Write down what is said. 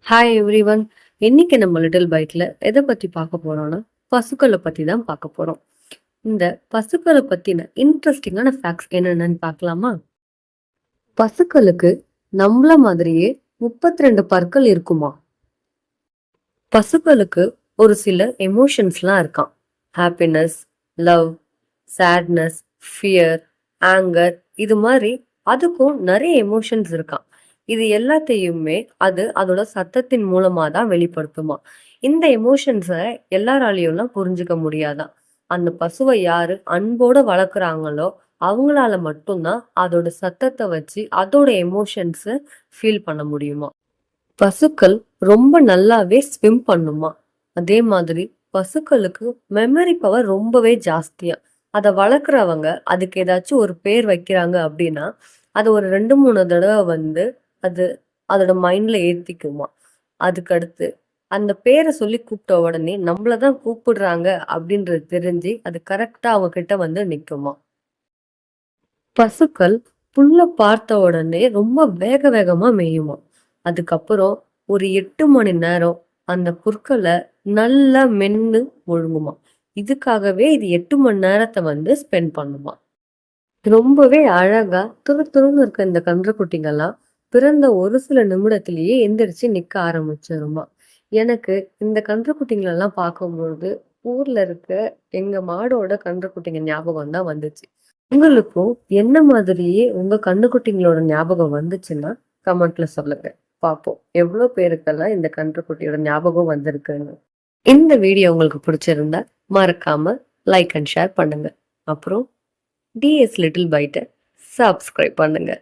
Hi everyone. இன்னைக்கு நம்ம little பைட்ல எதை பத்தி பார்க்க போறோம்னா பசுக்களை பத்தி தான் பார்க்க போறோம். இந்த பசுக்களை பத்தின இன்ட்ரெஸ்டிங்கான ஃபேக்ட்ஸ் என்னென்னு பார்க்கலாமா? பசுக்களுக்கு நம்மள மாதிரியே 32 பற்கள் இருக்குமா? பசுக்களுக்கு ஒரு சில எமோஷன்ஸ்லாம் இருக்காம். Happiness, love, sadness, fear, anger, இது மாதிரி அதுக்கும் நிறைய எமோஷன்ஸ் இருக்காம். இது எல்லாத்தையுமே அது அதோட சத்தத்தின் மூலமா தான் வெளிப்படுத்துமா. இந்த எமோஷன்ஸை எல்லாராலையும்லாம் புரிஞ்சுக்க முடியாதான். அந்த பசுவை யாரு அன்போட வளர்க்குறாங்களோ அவங்களால மட்டும்தான் அதோட சத்தத்தை வச்சு அதோட எமோஷன்ஸை ஃபீல் பண்ண முடியுமா. பசுக்கள் ரொம்ப நல்லாவே ஸ்விம் பண்ணுமா. அதே மாதிரி பசுக்களுக்கு மெமரி பவர் ரொம்பவே ஜாஸ்தியா. அதை வளர்க்குறவங்க அதுக்கு ஏதாச்சும் ஒரு பேர் வைக்கிறாங்க அப்படின்னா அது ஒரு 2-3 தடவை அது அதோட மைண்ட்ல ஏத்திக்குமா. அதுக்கடுத்து அந்த பேரை சொல்லி கூப்பிட்ட உடனே நம்மளதான் கூப்பிடுறாங்க அப்படின்றது தெரிஞ்சு அது கரெக்டா அவங்க கிட்ட நிக்குமா. பசுக்கள் புல்ல பார்த்த உடனே ரொம்ப வேக வேகமா மேயுமா. அதுக்கப்புறம் ஒரு 8 மணி நேரம் அந்த புற்களை நல்லா மென்னு ஒழுங்குமா. இதுக்காகவே இது 8 மணி நேரத்தை ஸ்பெண்ட் பண்ணுமா. ரொம்பவே அழகா துரு துருன்னு இருக்க இந்த கன்றுக்குட்டிங்கெல்லாம் பிறந்த ஒரு சில நிமிடத்திலேயே எந்திரிச்சு நிக்க ஆரம்பிச்சிருமா. எனக்கு இந்த கன்றுக்குட்டிங்களெல்லாம் பார்க்கும்போது ஊர்ல இருக்க எங்க மாடோட கன்றுக்குட்டிங்க ஞாபகம் தான் வந்துச்சு. உங்களுக்கும் என்ன மாதிரியே உங்க கன்றுக்குட்டிங்களோட ஞாபகம் வந்துச்சுன்னா கமெண்ட்ல சொல்லுங்க. பார்ப்போம் எவ்வளவு பேருக்கெல்லாம் இந்த கன்றுக்குட்டியோட ஞாபகம் வந்திருக்குன்னு. இந்த வீடியோ உங்களுக்கு பிடிச்சிருந்தா மறக்காம லைக் அண்ட் ஷேர் பண்ணுங்க. அப்புறம் டிஎஸ் லிட்டில் பைட்டை சப்ஸ்கிரைப் பண்ணுங்க.